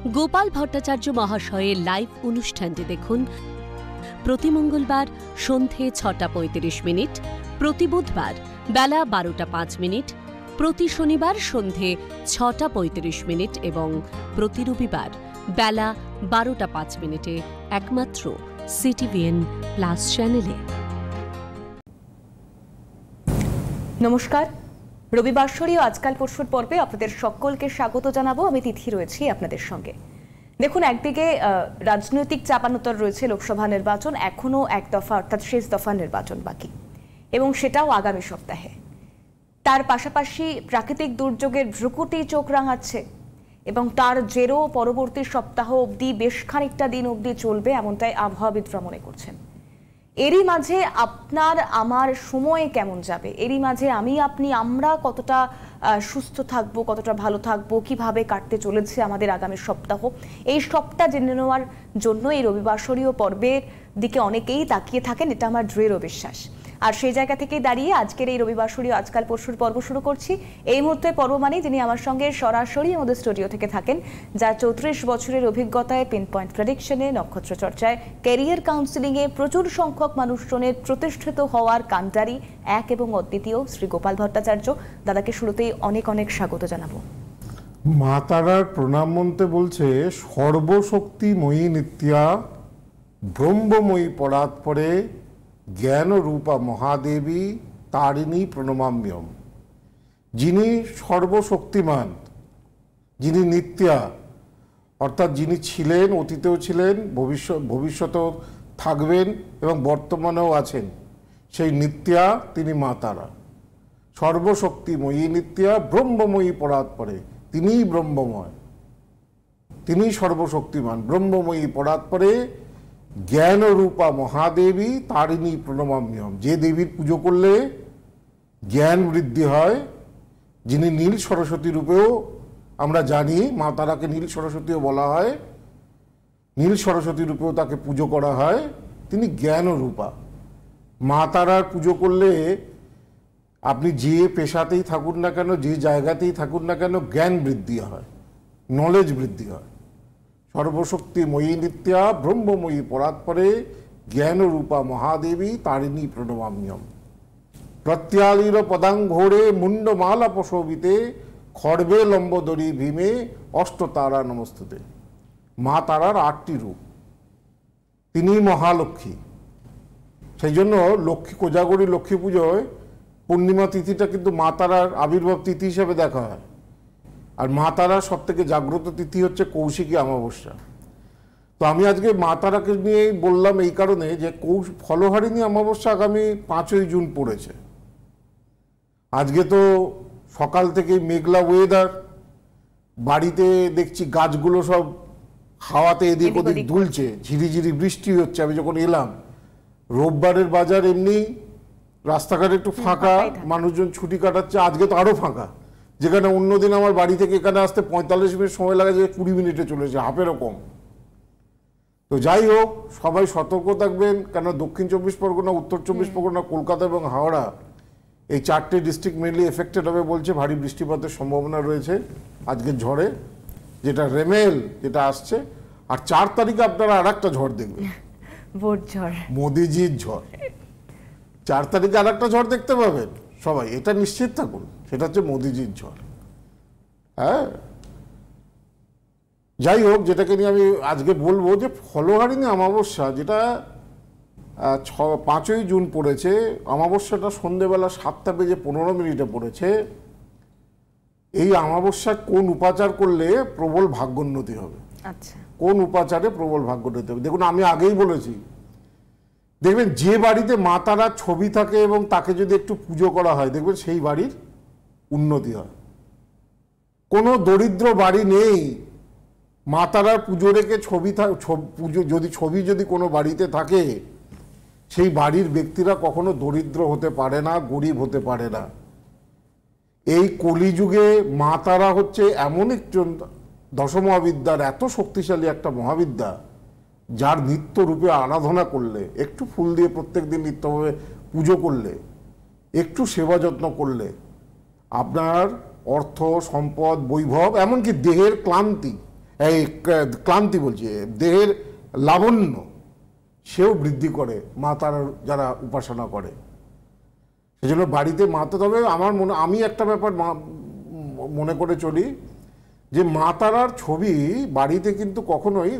গোপাল ভট্টাচার্য মহাশয়ের লাইভ অনুষ্ঠানটি দেখুন প্রতি মঙ্গলবার সন্ধে ৬:৩৫, প্রতি বুধবার বেলা ১২:০৫, প্রতি শনিবার সন্ধে ৬:৩৫ এবং প্রতি রবিবার বেলা ১২:০৫ একমাত্র সিটিভিএন প্লাস চ্যানেলে। নমস্কার, রবিবাসরীয় আজকাল পরশুর পর্বে আপনাদের সকলকে স্বাগত জানাবো। আমি তিথি রয়েছি আপনাদের সঙ্গে। দেখুন, একদিকে রাজনৈতিক চাপানোতর রয়েছে, লোকসভা নির্বাচন এখনো এক দফা অর্থাৎ শেষ দফা নির্বাচন বাকি, এবং সেটাও আগামী সপ্তাহে। তার পাশাপাশি প্রাকৃতিক দুর্যোগের ভ্রুকুটি চোখ রাঙাচ্ছে এবং তার জেরও পরবর্তী সপ্তাহ অবধি বেশ খানিকটা দিন অবধি চলবে, এমনটাই আবহাওয়াবিদরা মনে করছেন। এরই মাঝে আপনার আমার সময় কেমন যাবে, এরই মাঝে আমরা কতটা সুস্থ থাকবো, কতটা ভালো থাকবো, কিভাবে কাটতে চলেছে আমাদের আগামী সপ্তাহ, এই সবটা জেনে নেওয়ার জন্য এই রবিবাসরীয় পর্বের দিকে অনেকেই তাকিয়ে থাকেন, এটা আমার দৃঢ় বিশ্বাস। আর সেই জায়গা থেকেই দাঁড়িয়ে আজকের এই রবিবাসরীয় আজকাল পরশুর পর্ব শুরু করছি। এই মুহূর্তে পর্ব মানে যিনি আমার সঙ্গে সরাসরি আমাদের স্টুডিও থেকে থাকেন, যার ৩৪ বছরের অভিজ্ঞতায় পিন পয়েন্ট প্রেডিকশনে, নক্ষত্র চর্চায়, ক্যারিয়ার কাউন্সিলিংয়ে প্রচুর সংখ্যক মানুষজনের প্রতিষ্ঠিত হওয়ার কান্ডারি এক এবং অদ্বিতীয় শ্রী গোপাল ভট্টাচার্য। দাদাকে শুরুতেই অনেক অনেক স্বাগত জানাবো। মা তারার প্রণাম মন্ত্রে বলছে, সর্বশক্তিময়ী নিত্যা ব্রহ্মময়ী পরাৎপরে জ্ঞান রূপা মহাদেবী তারিণী প্রণমাম্যম। যিনি সর্বশক্তিমান, যিনি নিত্যা অর্থাৎ যিনি ছিলেন, অতীতেও ছিলেন, ভবিষ্যতেও থাকবেন এবং বর্তমানেও আছেন, সেই নিত্যা তিনি মা তারা। সর্বশক্তিময়ী নিত্যা ব্রহ্মময়ী পরাৎপরে, তিনিই ব্রহ্মময়, তিনিই সর্বশক্তিমান, ব্রহ্মময়ী পরাৎপরে জ্ঞান রূপা মহাদেবী তারিণী প্রণমাম্যম। যে দেবীর পুজো করলে জ্ঞান বৃদ্ধি হয়, যিনি নীল সরস্বতী রূপেও আমরা জানি, মা তারাকে নীল সরস্বতীও বলা হয়, নীল সরস্বতী রূপেও তাকে পুজো করা হয়, তিনি জ্ঞান রূপা। মা তারার পুজো করলে আপনি যে পেশাতেই থাকুন না কেন, যে জায়গাতেই থাকুন না কেন, জ্ঞান বৃদ্ধি হয়, নলেজ বৃদ্ধি হয়। সর্বশক্তিময়ী নিত্যা ব্রহ্মময়ী পরাৎপরে জ্ঞান রূপা মহাদেবী তারিণী প্রণমাম্যম। প্রত্যালীর পদাঙ্ঘোরে মুন্ডমালা প্রশোভিতে খড়বে লম্বোদরী ভীমে অষ্টতারা নমস্তুতে। মা তারার ৮টি রূপ, তিনি মহালক্ষ্মী। সেই জন্য লক্ষ্মী কোজাগরী লক্ষ্মী পুজোয় পূর্ণিমা তিথিটা কিন্তু মা তারার আবির্ভাব তিথি হিসেবে দেখা হয়। আর মা তারার সব থেকে জাগ্রত তিথি হচ্ছে কৌশিকী অমাবস্যা। তো আমি আজকে মা তারাকে নিয়েই বললাম এই কারণে যে ফলহারিণী অমাবস্যা আগামী ৫ই জুন পড়েছে। আজকে তো সকাল থেকেই মেঘলা ওয়েদার, বাড়িতে দেখছি গাছগুলো সব হাওয়াতে এদিক ওদিক দুলছে, ঝিরিঝিরি বৃষ্টি হচ্ছে। আমি যখন এলাম, রোববারের বাজার এমনি রাস্তাঘাট একটু ফাঁকা, মানুষজন ছুটি কাটাচ্ছে, আজকে তো আরও ফাঁকা। যেখানে অন্যদিন আমার বাড়ি থেকে এখানে আসতে ৪৫ মিনিট সময় লাগে, যে ২০ মিনিটে চলেছে, হাফেরও কম। তো যাই হোক, সবাই সতর্ক থাকবেন, কেন দক্ষিণ ২৪ পরগনা, উত্তর ২৪ পরগনা, কলকাতা এবং হাওড়া, এই ৪টে ডিস্ট্রিক্ট মেনলি এফেক্টেড হবে বলছে। ভারী বৃষ্টিপাতের সম্ভাবনা রয়েছে আজকের ঝড়ে, যেটা রেমেল যেটা আসছে। আর ৪ তারিখে আপনারা আর একটা ঝড় দেখবেন, মোদিজির ঝড়। ৪ তারিখে আর একটা ঝড় দেখতে পাবেন সবাই, এটা নিশ্চিত থাকুন, সেটা হচ্ছে মোদিজির ঝড়। হ্যাঁ, যাই হোক, যেটাকে নিয়ে আমি আজকে বলবো যে ফলহারিণী অমাবস্যা, যেটা ৫ই জুন পড়েছে, অমাবস্যাটা সন্ধ্যেবেলা ৭:১৫ পড়েছে। এই অমাবস্যা কোন উপাচার করলে প্রবল ভাগ্যোন্নতি হবে, কোন উপাচারে প্রবল ভাগ্যোন্নতি হবে? দেখুন, আমি আগেই বলেছি, দেখবেন যে বাড়িতে মা তারার ছবি থাকে এবং তাকে যদি একটু পুজো করা হয়, দেখবেন সেই বাড়ির উন্নতি হয়। কোনো দরিদ্র বাড়ি নেই, মা তারার পুজো রেখে ছবি যদি কোনো বাড়িতে থাকে, সেই বাড়ির ব্যক্তিরা কখনো দরিদ্র হতে পারে না, গরিব হতে পারে না। এই কলিযুগে মা তারা হচ্ছে এমন একজন দশমহাবিদ্যার এত শক্তিশালী একটা মহাবিদ্যা, যার নিত্য রূপে আরাধনা করলে, একটু ফুল দিয়ে প্রত্যেক দিন নিত্যভাবে পুজো করলে, একটু সেবা যত্ন করলে, আপনার অর্থ সম্পদ বৈভব এমনকি দেহের ক্লান্তি এই ক্লান্তি বলছি, দেহের লাবণ্য সেও বৃদ্ধি করে মা তারার যারা উপাসনা করে। সেজন্য বাড়িতে মাতা, তবে আমি একটা ব্যাপার মনে করে চলি যে মা তারার ছবি বাড়িতে কিন্তু কখনোই,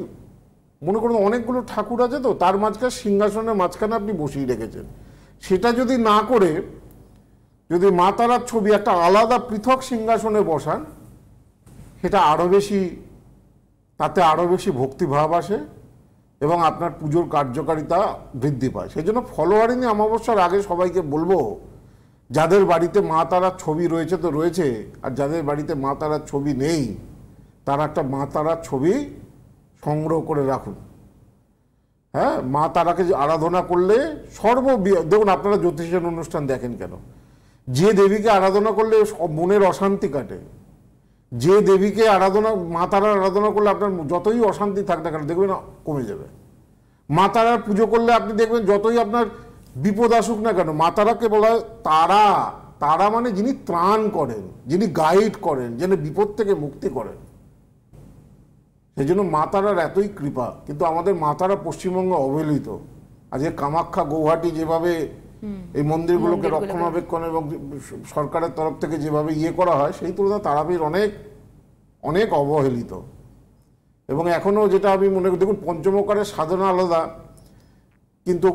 মনে করুন অনেকগুলো ঠাকুর আছে তো, তার মাঝখানে সিংহাসনের মাঝখানে আপনি বসিয়ে রেখেছেন, সেটা যদি না করে যদি মা তারার ছবি একটা আলাদা পৃথক সিংহাসনে বসান, সেটা তাতে আরও বেশি ভক্তিভাব আসে এবং আপনার পুজোর কার্যকারিতা বৃদ্ধি পায়। সেই জন্য ফলোয়ারিনী অমাবস্যার আগে সবাইকে বলবো, যাদের বাড়িতে মা তারার ছবি রয়েছে তো রয়েছে, আর যাদের বাড়িতে মা তারার ছবি নেই তারা একটা মা তারার ছবি সংগ্রহ করে রাখুন। হ্যাঁ, মা তারাকে আরাধনা করলে দেখুন আপনারা জ্যোতিষের অনুষ্ঠান দেখেন কেন, যে দেবীকে আরাধনা করলে মনের অশান্তি কাটে, যে দেবীকে মা তারার আরাধনা করলে আপনার যতই অশান্তি থাক না কেন দেখবেন কমে যাবে। মা তারার পুজো করলে আপনি দেখবেন যতই আপনার বিপদ আসুক না কেন, মা তারাকে বলা হয় তারা মানে যিনি ত্রাণ করেন, যিনি গাইড করেন, যিনি বিপদ থেকে মুক্তি করেন। সেই জন্য মা তারার এতই কৃপা। কিন্তু আমাদের মা তারা পশ্চিমবঙ্গে অবহেলিত। আজকে কামাখ্যা, গৌহাটি যেভাবে এই মন্দিরগুলোকে রক্ষণাবেক্ষণ এবং সরকারের তরফ থেকে যেভাবে করা হয়, সেই তুলনায় তারাপীঠ অনেক অনেক অবহেলিত। এবং এখনও যেটা আমি মনে করি, দেখুন পঞ্চমকারের সাধনা আলাদা, কিন্তু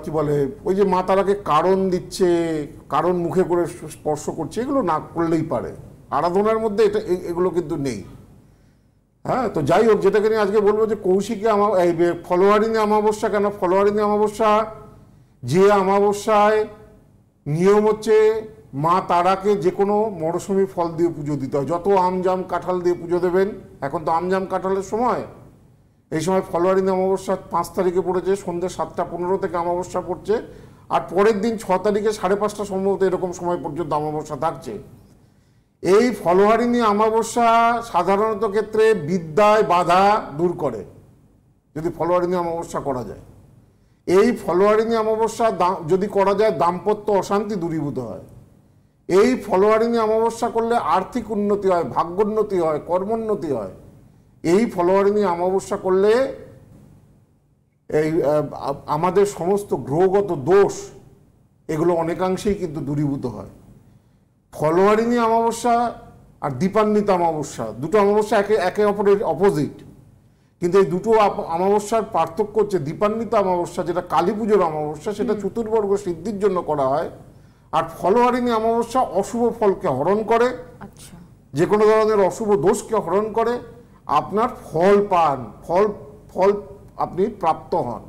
কি বলে ওই যে মা তারাকে কারণ দিচ্ছে, কারণ মুখে করে স্পর্শ করছে, এগুলো না করলেই পারে। আরাধনার মধ্যে এগুলো কিন্তু নেই। হ্যাঁ, তো যাই হোক, যেটাকে নিয়ে আজকে বলবো যে কৌশিকী ফলোয়ারিনী অমাবস্যা কেন? ফলোয়ারিনী অমাবস্যা যে অমাবস্যায় নিয়ম হচ্ছে মা তারাকে যে কোনো মরশুমি ফল দিয়ে পুজো দিতে হয়। যত আম জাম কাঁঠাল দিয়ে পুজো দেবেন, এখন তো আম জাম কাঁঠালের সময়, এই সময় ফলোয়ারিনী অমাবস্যা 5 তারিখে পড়েছে, সন্ধ্যে 7:15 থেকে অমাবস্যা পড়ছে, আর পরের দিন 6 তারিখে 5:30 সম্ভবত এরকম সময় পর্যন্ত অমাবস্যা থাকছে। এই ফলোয়ারিনী অমাবস্যা সাধারণত ক্ষেত্রে বিদ্যায় বাধা দূর করে যদি ফলোয়ারিনী অমাবস্যা করা যায়। এই ফলোয়ারিনী অমাবস্যা যদি করা যায়, দাম্পত্য অশান্তি দূরীভূত হয়। এই ফলোয়ারিনী অমাবস্যা করলে আর্থিক উন্নতি হয়, ভাগ্যোন্নতি হয়, কর্মোন্নতি হয়। এই ফলোয়ারিনী অমাবস্যা করলে এই আমাদের সমস্ত গ্রহগত দোষ এগুলো অনেকাংশেই কিন্তু দূরীভূত হয়। ফলোয়ারিনী অমাবস্যা আর দীপান্বিতা অমাবস্যা, দুটো অমাবস্যা একে অপরের অপোজিট, কিন্তু এই দুটো অমাবস্যার পার্থক্য হচ্ছে দীপান্বিতা অমাবস্যা, যেটা কালী পুজোর অমাবস্যা, সেটা চতুর্বর্গ সিদ্ধির জন্য করা হয়। আর ফলোয়ারিনী অমাবস্যা অশুভ ফলকে হরণ করে, যে কোনো ধরনের অশুভ দোষকে হরণ করে, আপনার ফল পান, ফল আপনি প্রাপ্ত হন,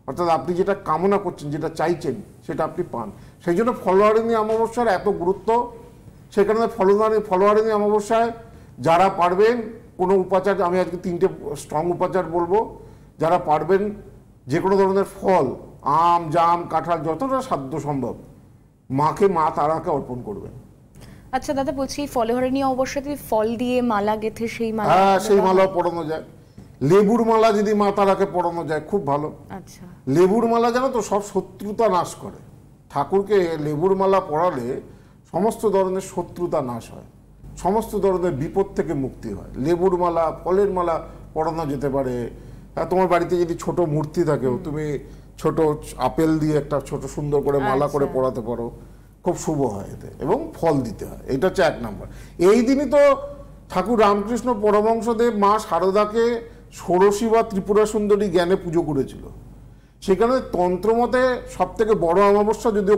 অর্থাৎ আপনি যেটা কামনা করছেন, যেটা চাইছেন, সেটা আপনি পান। সেই জন্য ফলোয়ারিনী অমাবস্যার এত গুরুত্ব। সেই কারণে ফলোয়ারিনী অমাবস্যায় যারা পারবেন কোনো উপাচার, আমি আজকে 3টে স্ট্রং উপাচার বলবো, যারা পারবেন যে কোনো ধরনের ফল, আম জাম কাঁঠাল, যতটা সাধ্য সম্ভব মা তারাকে অর্পণ করবেন। আচ্ছা দাদা, বলছি ফলোয়ারিনী অমাবস্যাতে ফল দিয়ে মালা গেঁথে সেই মালা, হ্যাঁ সেই মালা পরানো যায়। লেবুর মালা যদি মা তারাকে পরানো যায় খুব ভালো। আচ্ছা, লেবুর মালা জানো তো সব শত্রুতা নাশ করে। ঠাকুরকে লেবুর মালা পরালে সমস্ত ধরনের শত্রুতা নাশ হয়, সমস্ত ধরনের বিপদ থেকে মুক্তি হয়। লেবুর মালা, ফলের মালা পরানো যেতে পারে। তোমার বাড়িতে যদি ছোট মূর্তি থাকেও, তুমি ছোট আপেল দিয়ে একটা ছোট সুন্দর করে মালা করে পরাতে পারো, খুব শুভ হয় এতে, এবং ফল দিতে হয়। এটা হচ্ছে 1 নম্বর। এই দিনই তো ঠাকুর রামকৃষ্ণ পরমহংসদেব মা শারদাকে ষোড়শী বা ত্রিপুরা সুন্দরী জ্ঞানে পুজো করেছিল। সেখানে তন্ত্রমতে সব থেকে বড় অমাবস্যা যদিও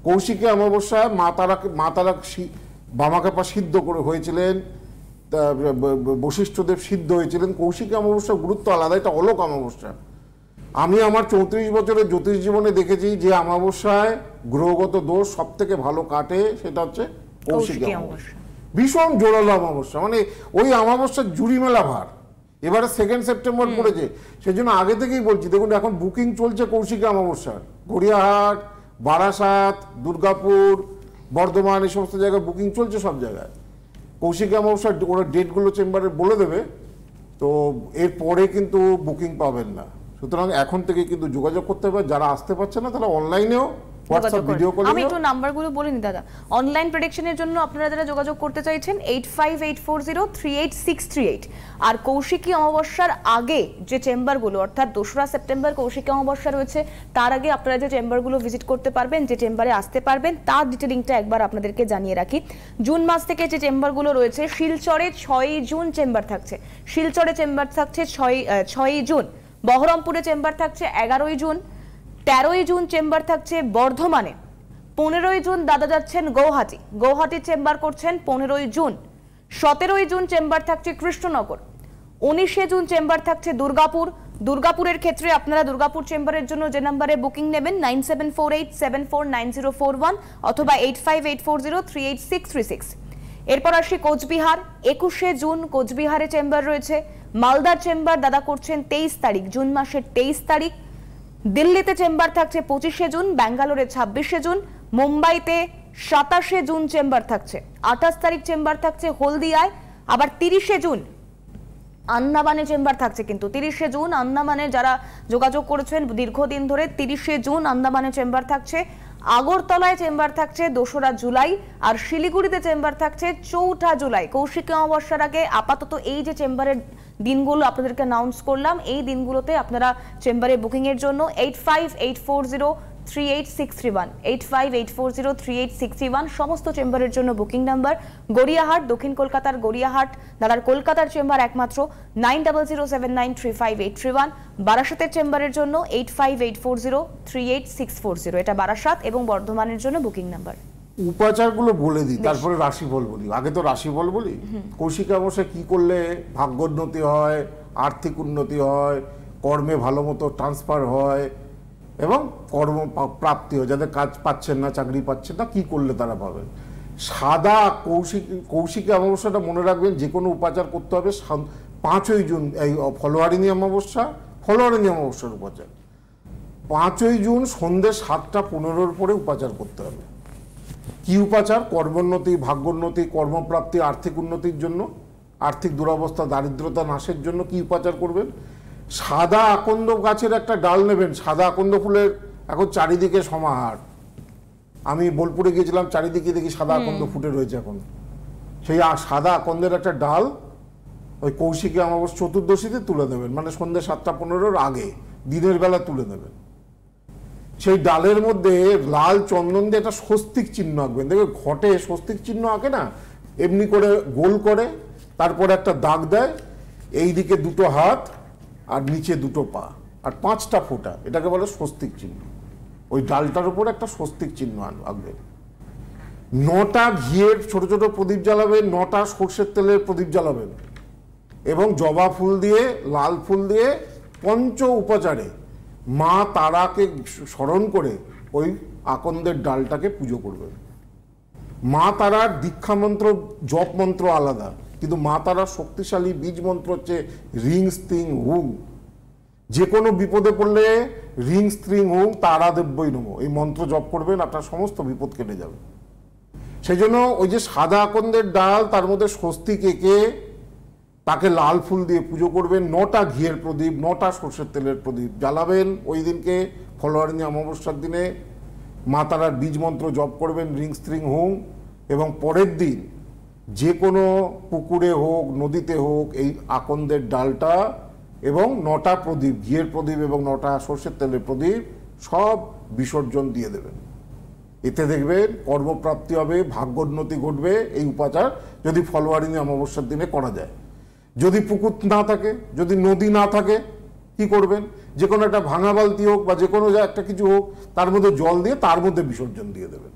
কৌশিকী অমাবস্যায় মা তারা বামাকাপা সিদ্ধ করে হয়েছিলেন, বশিষ্ঠদেব সিদ্ধ হয়েছিলেন। কৌশিকী অমাবস্যার গুরুত্ব আলাদা, এটা অলোক অমাবস্যা। আমি আমার 34 বছরের জ্যোতিষ জীবনে দেখেছি যে অমাবস্যায় গ্রহগত দোষ সব থেকে ভালো কাটে, সেটা হচ্ছে কৌশিকী অমাবস্যা। ভীষণ জোরালো অমাবস্যা, মানে ওই অমাবস্যার জুড়ি মেলা ভার। এবারে 2 সেপ্টেম্বর পড়েছে, সেই জন্য আগে থেকেই বলছি, দেখুন এখন বুকিং চলছে কৌশিকী অমাবস্যার। গড়িয়াহাট, বারাসাত, দুর্গাপুর, বর্ধমান, এই সমস্ত জায়গায় বুকিং চলছে, সব জায়গায়। কৌশিকী অমাবস্যার ওরা ডেটগুলো চেম্বারে বলে দেবে, তো এরপরে কিন্তু বুকিং পাবেন না। সুতরাং এখন থেকে কিন্তু যোগাযোগ করতে হবে। যারা আসতে পারছে না তারা অনলাইনেও হোয়াটসঅ্যাপ ভিডিও কল। আমি একটু নাম্বারগুলো বলে নি দাদা। অনলাইন প্রেডিকশনের জন্য আপনারা যারা যোগাযোগ করতে চাইছেন 8584038638, আর কৌশিকী অমাবস্যার আগে যে চেম্বারগুলো অর্থাৎ 2রা সেপ্টেম্বর কৌশিকী অমাবস্যা রয়েছে, তার আগে আপনারা যে চেম্বারগুলো ভিজিট করতে পারবেন, যে চেম্বারে আসতে পারবেন, তার ডিটেলিংটা একবার আপনাদেরকে জানিয়ে রাখি। জুন মাস থেকে যে চেম্বারগুলো রয়েছে, শিলচরে 6ই জুন চেম্বার থাকছে, শিলচরে চেম্বার থাকছে 6ই জুন, বহরমপুরে চেম্বার থাকছে 11ই জুন, 13ই জুন চেম্বার থাকছে বর্ধমানে, 15ই জুন দাদা যাচ্ছেন গৌহাটি, গৌহাটি চেম্বার করছেন 15ই জুন, 17ই জুন চেম্বার থাকছে কৃষ্ণনগর, 19শে জুন চেম্বার থাকছে দুর্গাপুর। দুর্গাপুরের ক্ষেত্রে আপনারা দুর্গাপুর চেম্বারের জন্য যে নম্বরে বুকিং নেবেন 9748749041 অথবা 8584038636। এরপর আসি কোচবিহার, 21শে জুন কোচবিহারে চেম্বার রয়েছে, মালদার চেম্বার দাদা করছেন 23 তারিখ, জুন মাসের 23 তারিখ, দিল্লিতে চেম্বার থাকছে 25শে জুন, ব্যাঙ্গালোরে 26শে জুন, মুম্বাইতে 27শে জুন চেম্বার থাকছে, 28 তারিখ চেম্বার থাকছে হলদিয়ায়, আবার 30শে জুন আন্দামানে চেম্বার থাকছে। কিন্তু 30শে জুন আন্দামানে যারা যোগাযোগ করেছেন দীর্ঘদিন ধরে, 30শে জুন আন্দামানে চেম্বার থাকছে, আগরতলায় চেম্বার থাকছে 2রা জুলাই, আর শিলিগুড়িতে চেম্বার থাকছে 4ঠা জুলাই। কৌশিকী অমাবস্যার আগে আপাতত এই যে চেম্বারের দিনগুলো আপনাদেরকে অ্যানাউন্স করলাম, এই দিনগুলোতে আপনারা চেম্বারে বুকিং এর জন্য 8584038631 8584038631 সমস্ত চেম্বারের জন্য বুকিং নাম্বার। গড়িয়াহাট, দক্ষিণ কলকাতার গড়িয়াহাট দাদার কলকাতার চেম্বার একমাত্র 9007935831। বারাসাতের চেম্বারের জন্য 8584038640, এটা বারাসাত এবং বর্ধমানের জন্য বুকিং নাম্বার। উপাচারগুলো বলে দিই, তারপরে রাশিফল বলি। আগে তো রাশিফল বলি। কৌশিকী অমাবস্যা কি করলে ভাগ্যোন্নতি হয়, আর্থিক উন্নতি হয়, কর্মে ভালো মতো ট্রান্সফার হয় এবং কর্ম প্রাপ্তি হয়। যাদের কাজ পাচ্ছেন না, চাকরি পাচ্ছেন না, কি করলে তারা পাবেন? সাদা কৌশিকী অমাবস্যাটা মনে রাখবেন, যে কোনো উপাচার করতে হবে 5ই জুন, এই ফলোয়ারিণী অমাবস্যার উপাচার 5ই জুন সন্ধ্যে 7টা15 পরে উপাচার করতে হবে। কি উপাচার? কর্মোন্নতি, ভাগ্যোন্নতি, কর্মপ্রাপ্তি, আর্থিক উন্নতির জন্য, আর্থিক দুরবস্থা, দারিদ্রতা নাশের জন্য কি উপাচার করবেন? সাদা আকন্দ গাছের একটা ডাল নেবেন। সাদা আকন্দ ফুলের এখন চারিদিকে সমাহার। আমি বোলপুরে গিয়েছিলাম, চারিদিকে দেখি সাদা আকন্দ ফুটে রয়েছে এখন। সেই সাদা আকন্দের একটা ডাল ওই কৌশিকী অমাবস্যা চতুর্দশীতে তুলে দেবেন, মানে সন্ধ্যে 7টা15 আগে দিনের বেলা তুলে দেবেন। সেই ডালের মধ্যে লাল চন্দন দিয়ে একটা স্বস্তিক চিহ্ন আঁকবেন। দেখবে ঘটে স্বস্তিক চিহ্ন আঁকে না, এমনি করে গোল করে, তারপরে একটা দাগ দেয়, এই দিকে 2টো হাত আর নিচে 2টো পা আর 5টা ফোঁটা, এটাকে বলে স্বস্তিক চিহ্ন। ওই ডালটার উপর একটা স্বস্তিক চিহ্ন আঁকবেন। 9টা ঘিয়ের ছোট ছোট প্রদীপ জ্বালাবেন, 9টা সর্ষের তেলের প্রদীপ জ্বালাবেন এবং জবা ফুল দিয়ে, লাল ফুল দিয়ে পঞ্চ উপাচারে মা তারাকে স্মরণ করে ওই আকন্দের ডালটাকে পুজো করবেন। মা তারার দীক্ষা মন্ত্র, জপ মন্ত্র আলাদা, কিন্তু মা তারার শক্তিশালী বীজ মন্ত্র হচ্ছে রিং স্ত্রিং হুং। যে কোনো বিপদে পড়লে রিং স্ত্রিং হুং তারা দেব্যই নমঃ এই মন্ত্র জপ করবেন, আপনার সমস্ত বিপদ কেটে যাবে। সেই জন্য ওই যে সাদা আকন্দের ডাল, তার মধ্যে স্বস্তিক এঁকে তাকে লাল ফুল দিয়ে পুজো করবেন। 9টা ঘিয়ের প্রদীপ, 9টা সর্ষের তেলের প্রদীপ জ্বালাবেন। ওই দিনকে ফলোয়ারিণী অমাবস্যার দিনে মা তারার বীজ মন্ত্র জপ করবেন রিং স্ত্রিং হুং। এবং পরের দিন যে কোনো পুকুরে হোক, নদীতে হোক, এই আকন্দের ডালটা এবং 9টা প্রদীপ, ঘিয়ের প্রদীপ এবং 9টা সর্ষের তেলের প্রদীপ সব বিসর্জন দিয়ে দেবেন। এতে দেখবেন কর্মপ্রাপ্তি হবে, ভাগ্যোন্নতি ঘটবে। এই উপাচার যদি ফলোয়ারিণী অমাবস্যার দিনে করা যায়। যদি পুকুর না থাকে, যদি নদী না থাকে, কি করবেন? যে কোনো একটা ভাঙা বালতি হোক বা যে কোনো একটা কিছু হোক, তার মধ্যে জল দিয়ে তার মধ্যে বিসর্জন দিয়ে দেবেন।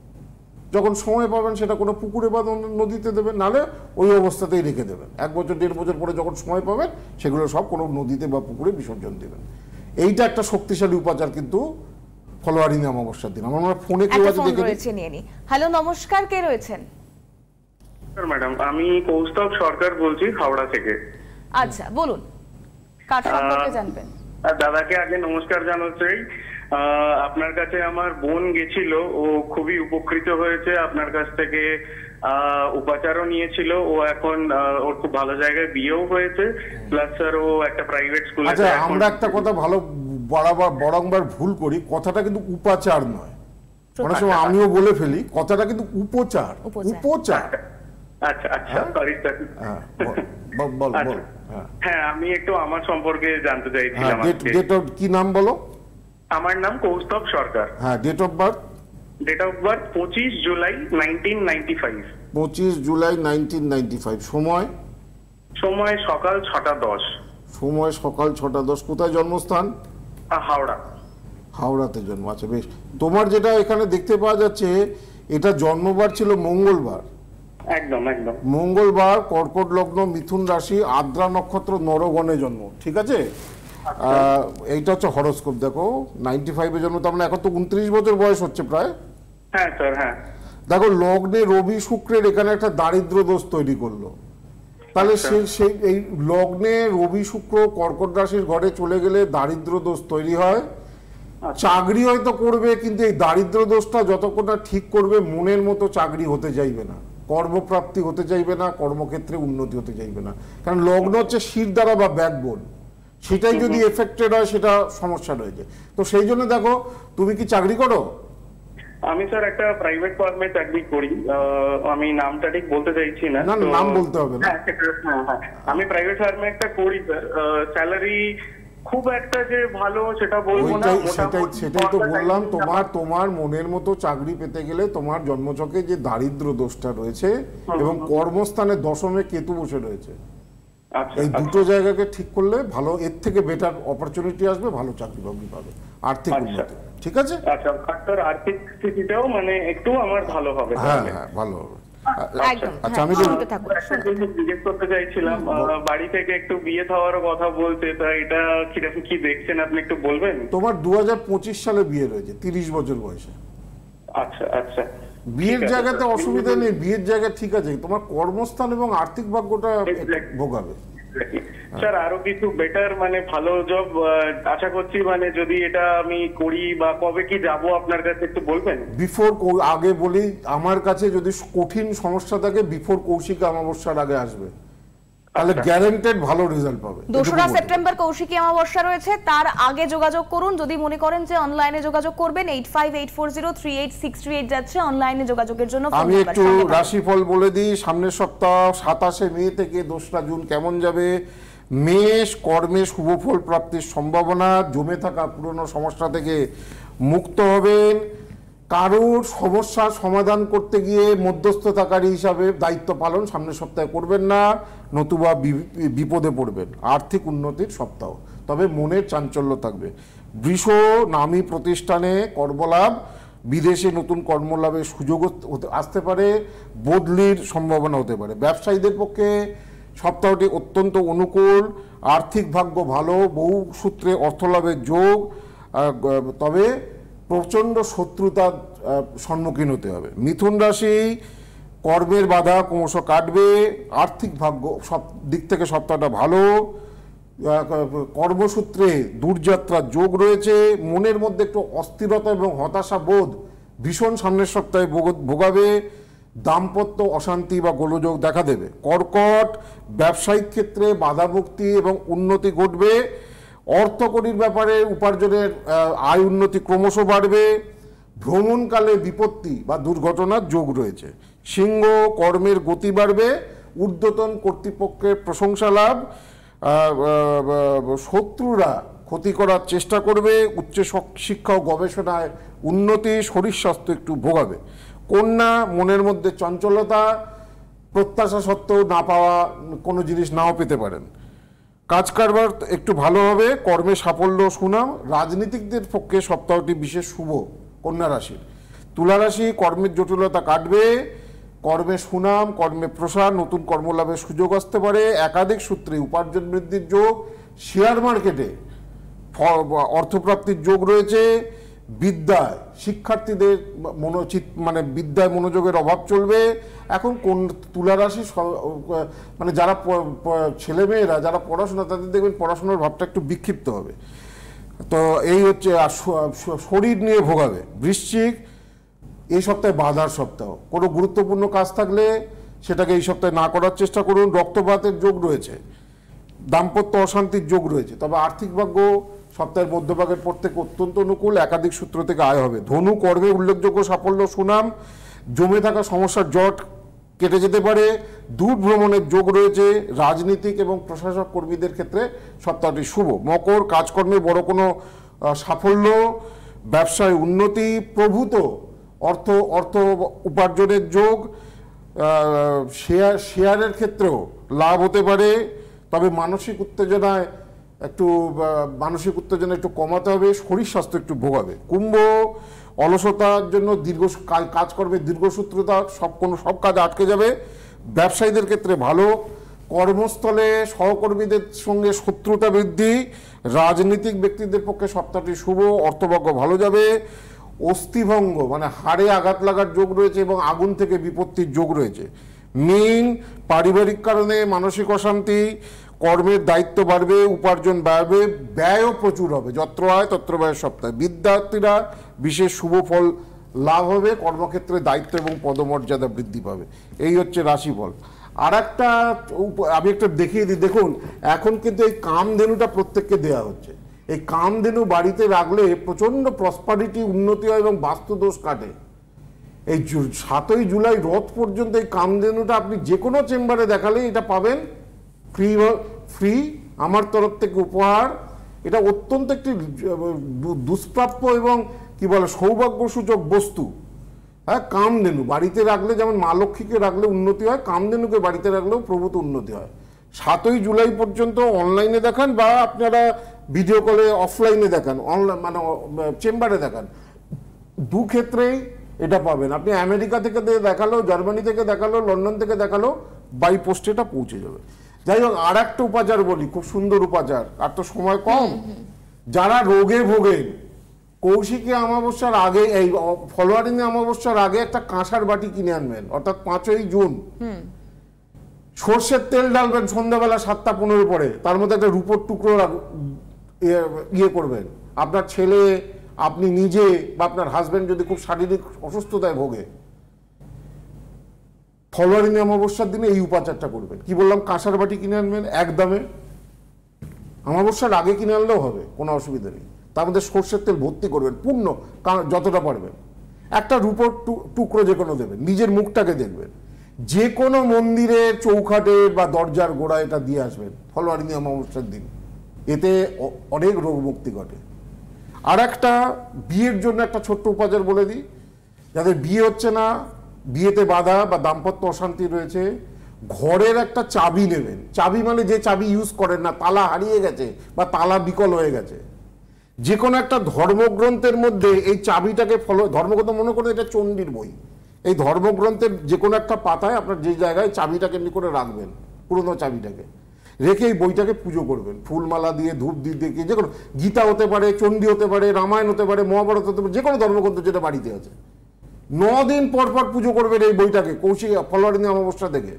যখন সময় পাবেন সেটা কোনো পুকুরে বা নদীতে দেবেন, নাহলে ওই অবস্থাতেই রেখে দেবেন। 1 বছর 1.5 বছর পরে যখন সময় পাবেন সেগুলো সব কোনো নদীতে বা পুকুরে বিসর্জন দেবেন। এইটা একটা শক্তিশালী উপাচার কিন্তু ফলোয়ারিণী অমাবস্যার দিন। আমার ফোনে কেউ আছে দেখে নিয়ে নি। হ্যালো, নমস্কার, কে রয়েছেন? ম্যাডাম, আমি কৌস্তব সরকার বলছি, হাওড়া থেকে। আচ্ছা, বলুন, কার সম্পর্কে জানবেন? দাদাকে আগে নমস্কার জানাচ্ছি। আপনার কাছে আমার বোন গেছিল, ও খুবই উপকৃত হয়েছে আপনার কাছ থেকে, উপাচারও নিয়েছিল। ও এখন ওর খুব ভালো জায়গায় বিয়েও হয়েছে, প্লাস স্যার ও একটা প্রাইভেট স্কুলে। আচ্ছা, আমরা একটা কথা ভালো বারংবার ভুল করি, কথাটা কিন্তু উপাচার নয়, অনেক সময় আমিও বলে ফেলি কথাটা, কিন্তু উপচার। উপচার। আচ্ছা আচ্ছা, সরি স্যার। বল। হ্যাঁ, আমি একটু আমার সম্পর্কে জানতে চাইছিলাম। ডেট অফ কি নাম বলো? আমার নাম কৌস্তব সরকার। হ্যাঁ, date of birth? Date of birth 25 July 1995। 25 July 1995। সময়? সময় সকাল 6:10। সময় সকাল 6:10। কোথায় জন্মস্থান? হাওড়া। হাওড়াতে জন্ম। আচ্ছা, বেশ। তোমার যেটা এখানে দেখতে পাওয়া যাচ্ছে, এটা জন্মবার ছিল মঙ্গলবার। একদম একদম মঙ্গলবার, কর্কট লগ্ন, মিথুন রাশি, আদ্রা নক্ষত্র, নরগণে জন্ম। ঠিক আছে? এইটা হচ্ছে হরোস্কোপ। দেখো 95-এ জন্ম, তার মানে এখন তো 29 বছর বয়স হচ্ছে প্রায়। হ্যাঁ স্যার, হ্যাঁ। দেখো লগ্নে রবি শুক্রের এখানে একটা দারিদ্র দোষ তৈরি করলো। তাহলে সেই এই লগ্নে রবি শুক্র কর্কট রাশির ঘরে চলে গেলে দারিদ্র দোষ তৈরি হয়। চাকরি হয়তো করবে, কিন্তু এই দারিদ্র দোষটা যতক্ষণ না ঠিক করবে, মনের মতো চাকরি হতে চাইবে না, কর্মপ্রাপ্তি হতে চাইবে না, কর্মক্ষেত্রে উন্নতি হতে চাইবে না। কারণ লগ্ন হচ্ছে শির দ্বারা বা ব্যাকবোন, সেটাই যদি এফেক্টেড হয় সেটা সমস্যা রয়েছে। তো সেই জন্য দেখো, তুমি কি চাকরি করো? আমি স্যার একটা প্রাইভেট ফার্মে চাকরি করি। আমি নামটা ঠিক বলতে চাইছি না। নাম বলতে হবে না। হ্যাঁ, আমি প্রাইভেট ফার্মে একটা করি স্যার। স্যালারি খুব একটা যে ভালো সেটা বলবো না। সেটাই তো বললাম, তোমার মনের মতো চাকরি পেতে গেলে তোমার জন্মছকে যে দারিদ্র দোষটা রয়েছে এবং কর্মস্থানে দশমে কেতু বসে রয়েছে, এই দুটো জায়গাকে ঠিক করলে ভালো, এর থেকে বেটার অপরচুনিটি আসবে, ভালো চাকরি বাকরি পাবে, আর্থিক উন্নতি। ঠিক আছে? আচ্ছা, আপনার আর্থিক স্থিতিটাও মানে একটু আমার ভালো হবে। হ্যাঁ, ভালো হবে। আচ্ছা, আমি জিজ্ঞেস করতে চাইছিলাম, বাড়ি থেকে একটু বিয়ে থাওয়ার কথা বলতে, তা এটা কিরকম কি দেখছেন আপনি একটু বলবেন? তোমার 2025 সালে বিয়ে রয়েছে, 30 বছর বয়সে। আচ্ছা আচ্ছা, বিয়ের জায়গাতে অসুবিধা নেই, বিয়ের জায়গা ঠিক আছে, তোমার কর্মস্থান এবং আর্থিক ভাগ্যটা ভোগাবে। স্যার আরো কিছু বেটার মানে ভালো জব আশা করছি, মানে যদি এটা আমি করি, বা কবে কি যাব আপনার কাছে একটু বলবেন? আগে বলি, আমার কাছে যদি কঠিন সমস্যা থাকে, বিফোর কৌশিকী অমাবস্যার আগে আসবে, তাহলে গ্যারান্টেড ভালো রেজাল্ট পাবে। 2রা সেপ্টেম্বর কৌশিকী অমাবস্যা রয়েছে, তার আগে যোগাযোগ করুন। যদি মনে করেন যে অনলাইনে যোগাযোগ করবেন, 8584038638 যাচ্ছে অনলাইনে যোগাযোগের জন্য। আমি একটু রাশিফল বলে দিই। সামনের সপ্তাহ 27শে মে থেকে 2রা জুন কেমন যাবে। মেষ, কর্মে শুভ ফল প্রাপ্তির সম্ভাবনা, জমে থাকা পুরনো সমস্যা থেকে মুক্ত হবেন। কারোর সমস্যার সমাধান করতে গিয়ে মধ্যস্থতাকারী হিসাবে দায়িত্ব পালন সামনের সপ্তাহে করবেন না, নতুবা বিপদে পড়বেন। আর্থিক উন্নতির সপ্তাহ, তবে মনের চাঞ্চল্য থাকবে। বৃষ, নামী প্রতিষ্ঠানে কর্মলাভ, বিদেশে নতুন কর্মলাভের সুযোগ আসতে পারে, বদলির সম্ভাবনা হতে পারে। ব্যবসায়ীদের পক্ষে সপ্তাহটি অত্যন্ত অনুকূল, আর্থিক ভাগ্য ভালো, বহু সূত্রে অর্থলাভের যোগ, তবে প্রচণ্ড শত্রুতার সম্মুখীন হতে হবে। মিথুন রাশি, কর্মের বাধা ক্রমশ কাটবে, আর্থিক ভাগ্য সব দিক থেকে সপ্তাহটা ভালো, কর্মসূত্রে দূরযাত্রার যোগ রয়েছে। মনের মধ্যে একটু অস্থিরতা এবং হতাশা বোধ ভীষণ সামনের সপ্তাহে ভোগাবে। দাম্পত্য অশান্তি বা গোলযোগ দেখা দেবে। কর্কট, ব্যবসায়িক ক্ষেত্রে বাধামুক্তি এবং উন্নতি ঘটবে। অর্থকরীর ব্যাপারে উপার্জনের আয় উন্নতি ক্রমশ বাড়বে। ভ্রমণকালে বিপত্তি বা দুর্ঘটনার যোগ রয়েছে। সিংহ, কর্মের গতি বাড়বে, ঊর্ধ্বতন কর্তৃপক্ষের প্রশংসা লাভ, শত্রুরা ক্ষতি করার চেষ্টা করবে। উচ্চ শিক্ষা ও গবেষণায় উন্নতি, শরীর স্বাস্থ্য একটু ভোগাবে। কন্যা, মনের মধ্যে চঞ্চলতা, প্রত্যাশা সত্ত্বেও না পাওয়া কোনো জিনিস নাও পেতে পারেন। কাজ কারবার একটু ভালো হবে, কর্মে সাফল্য সুনাম। রাজনীতিকদের পক্ষে সপ্তাহটি বিশেষ শুভ কন্যা রাশির। তুলা রাশি, কর্মের জটিলতা কাটবে, কর্মে সুনাম, কর্মে প্রসার, নতুন কর্মলাভের সুযোগ আসতে পারে। একাধিক সূত্রে উপার্জন বৃদ্ধির যোগ। শেয়ার মার্কেটে অর্থপ্রাপ্তির যোগ রয়েছে। বিদ্যায় শিক্ষার্থীদের মানে বিদ্যায় মনোযোগের অভাব চলবে। এখন কোন তুলা রাশি মানে যারা ছেলেমেয়েরা যারা পড়াশোনা, তাদের দেখবেন পড়াশোনার ভাবটা একটু বিক্ষিপ্ত হবে। তো এই হচ্ছে, শরীর নিয়ে ভোগাবে। বৃশ্চিক, এই সপ্তাহে বাধার সপ্তাহ। কোনো গুরুত্বপূর্ণ কাজ থাকলে সেটাকে এই সপ্তাহে না করার চেষ্টা করুন। রক্তপাতের যোগ রয়েছে, দাম্পত্য অশান্তির যোগ রয়েছে, তবে আর্থিক ভাগ্য সপ্তাহের মধ্যভাগের পর থেকে অত্যন্ত অনুকূল, একাধিক সূত্র থেকে আয় হবে। ধনু, কর্মে উল্লেখযোগ্য সাফল্য, সুনাম, জমে থাকা সমস্যার জট কেটে যেতে পারে। দূর ভ্রমণের যোগ রয়েছে। রাজনীতিক এবং প্রশাসক কর্মীদের ক্ষেত্রে সপ্তাহটি শুভ। মকর, কাজকর্মে বড় কোনো সাফল্য, ব্যবসায় উন্নতি, প্রভূত অর্থ উপার্জনের যোগ। শেয়ারের ক্ষেত্রেও লাভ হতে পারে, তবে মানসিক উত্তেজনা একটু কমাতে হবে। শরীর স্বাস্থ্য একটু ভোগাবে। কুম্ভ, অলসতার জন্য কাজকর্মের দীর্ঘসূত্রতা, সব কাজ আটকে যাবে। ব্যবসায়ীদের ক্ষেত্রে ভালো। কর্মস্থলে সহকর্মীদের সঙ্গে শত্রুতা বৃদ্ধি। রাজনীতিক ব্যক্তিদের পক্ষে সপ্তাহটি শুভ, অর্থভাগ্য ভালো যাবে। অস্থিভঙ্গ মানে হাড়ে আঘাত লাগার যোগ রয়েছে এবং আগুন থেকে বিপত্তির যোগ রয়েছে। মীন, পারিবারিক কারণে মানসিক অশান্তি, কর্মের দায়িত্ব বাড়বে, উপার্জন বাড়বে, ব্যয়ও প্রচুর হবে। যত্র আয় তত্র ব্যয় সপ্তাহে। বিদ্যার্থীরা বিশেষ শুভ ফল লাভ হবে। কর্মক্ষেত্রে দায়িত্ব এবং পদমর্যাদা বৃদ্ধি পাবে। এই হচ্ছে রাশিফল। আর একটা আমি একটা দেখিয়ে দিই, দেখুন এখন কিন্তু এই কামধেনুটা প্রত্যেককে দেওয়া হচ্ছে। এই কামধেনু বাড়িতে রাখলে প্রচণ্ড প্রসপারিটি, উন্নতি হয় এবং বাস্তুদোষ কাটে। এই 7ই জুলাই রথ পর্যন্ত এই কামধেনুটা আপনি যে কোনো চেম্বারে দেখালে এটা পাবেন ফ্রি আমার তরফ থেকে উপহার। এটা অত্যন্ত একটি দুষ্প্রাপ্য এবং কি বলে সৌভাগ্যসূচক বস্তু। হ্যাঁ, কামধেনু বাড়িতে রাখলে যেমন মা লক্ষ্মীকে রাখলে উন্নতি হয়, কামধেনুকে বাড়িতে রাখলেও প্রভূত উন্নতি হয়। 7ই জুলাই পর্যন্ত অনলাইনে দেখান বা আপনারা ভিডিও কলে অফলাইনে দেখান, অনলাইন মানে চেম্বারে দেখান, দু ক্ষেত্রেই এটা পাবেন। আপনি আমেরিকা থেকে দেখালো, জার্মানি থেকে দেখালো, লন্ডন থেকে দেখালো, বাই পোস্টে এটা পৌঁছে যাবে। যাই হোক, আর একটা উপাচার বলি, খুব সুন্দর উপাচার, আর তো সময় কম। যারা রোগে ভোগেন, কৌশিকী অমাবস্যার আগে, এই ফলোয়ারিং অমাবস্যার আগে একটা কাঁসার বাটি কিনে আনবেন, অর্থাৎ 5ই জুন। সর্ষের তেল ঢালবেন সন্ধ্যাবেলা 7টা15 পরে, তার মধ্যে একটা রূপোর টুকরো ইয়ে করবেন। আপনার ছেলে, আপনি নিজে বা আপনার হাজবেন্ড যদি খুব শারীরিক অসুস্থতায় ভোগে, ফলোয়ারিং অমাবস্যার দিনে এই উপাচারটা করবেন। কি বললাম, কাঁসার বাটি কিনে আনবেন একদমে, অমাবস্যার আগে কিনে আনলেও হবে, কোনো অসুবিধা নেই। তার মধ্যে সর্ষের তেল ভর্তি করবেন পূর্ণ, যতটা পারবেন। একটা রূপোর টুকরো যে কোনো দেবেন, নিজের মুখটাকে দেখবেন, যে কোনো মন্দিরের চৌখাটের বা দরজার গোড়া এটা দিয়ে আসবেন ফলোয়ারিং অমাবস্যার দিন। এতে অনেক রোগ মুক্তি ঘটে। আর একটা বিয়ের জন্য একটা ছোট্ট উপাচার বলে দিই, যাদের বিয়ে হচ্ছে না, বিয়েতে বাধা বা দাম্পত্য অশান্তি রয়েছে, ঘরের একটা চাবি নেবেন। চাবি মানে যে চাবি ইউজ করেন না, তালা হারিয়ে গেছে বা তালা বিকল হয়ে গেছে, যে কোনো একটা ধর্মগ্রন্থের মধ্যে এই চাবিটাকে ধর্মগ্রন্থ মনে করে এটা চণ্ডীর বই, এই ধর্মগ্রন্থের যে কোনো একটা পাতায় আপনার যে জায়গায় চাবিটাকে এমনি করে রাখবেন, পুরোনো চাবিটাকে রেখে এই বইটাকে পুজো করবেন, ফুলমালা দিয়ে, ধূপ দিয়ে, যে কোনো গীতা হতে পারে, চণ্ডী হতে পারে, রামায়ণ হতে পারে, মহাভারত হতে পারে, যে কোনো ধর্মগ্রন্থ যেটা বাড়িতে আছে, 9 দিন পর পর পুজো করবেন এই বইটাকে কৌশিক ফলোয়ারিং অমাবস্যা থেকে।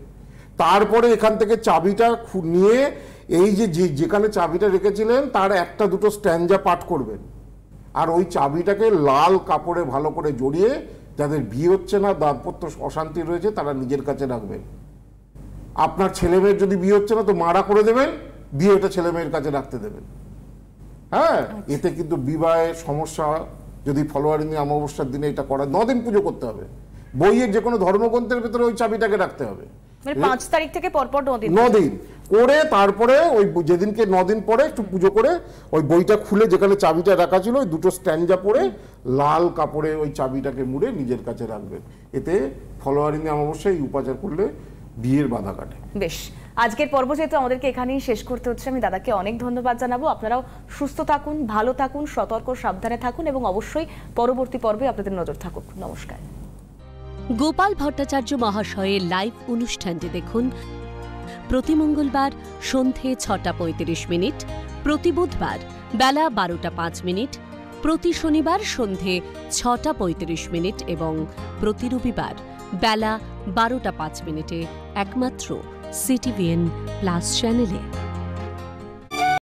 তারপরে এখান থেকে চাবিটা নিয়ে এই যেখানে চাবিটা রেখেছিলেন তার একটা দুটো স্ট্যাঞ্জা পাঠ করবেন, আর ওই চাবিটাকে লাল কাপড়ে ভালো করে জড়িয়ে, যাদের বিয়ে হচ্ছে না, দাম্পত্য অশান্তি রয়েছে, তারা নিজের কাছে রাখবেন। আপনার ছেলে মেয়ের যদি বিয়ে হচ্ছে না তো মারা করে দেবেন, দিয়ে ওটা ছেলে মেয়ের কাছে রাখতে দেবেন। হ্যাঁ, এতে কিন্তু বিবাহের সমস্যা, যদি ফলোয়ারিং অমাবস্যার দিনে এটা করা, 9 দিন পুজো করতে হবে। বইয়ের যে কোনো ধর্মগ্রন্থের ভিতরে ওই চাবিটাকে রাখতে হবে, 5 তারিখ থেকে পরপর 9 দিন করে, তারপরে ওই যেদিনকে 9 দিন পরে একটু পুজো করে ওই বইটা খুলে যেখানে চাবিটা রাখা ছিল ওই দুটো স্ট্যান্ডা পরে লাল কাপড়ে ওই চাবিটাকে মুড়ে নিজের কাছে রাখবেন। এতে ফলোয়ারিং অমাবস্যায় এই উপাচার করলে বিয়ের বাধা কাটে। বেশ, আজকের পর্ব যেহেতু আমাদেরকে এখানেই শেষ করতে হচ্ছে, আমি দাদাকে অনেক ধন্যবাদ জানাবো। আপনারাও সুস্থ থাকুন, ভালো থাকুন, সতর্ক সাবধানে থাকুন এবং অবশ্যই পরবর্তী পর্বে আপনাদের নজর থাকুক। নমস্কার। গোপাল ভট্টাচার্য মহাশয়ের লাইভ অনুষ্ঠানটি দেখুন প্রতি মঙ্গলবার সন্ধে 6:35, প্রতি বুধবার বেলা 12:05, প্রতি শনিবার সন্ধে 6:35 এবং প্রতি রবিবার বেলা 12:05 একমাত্র CTVN+ চ্যানেলে।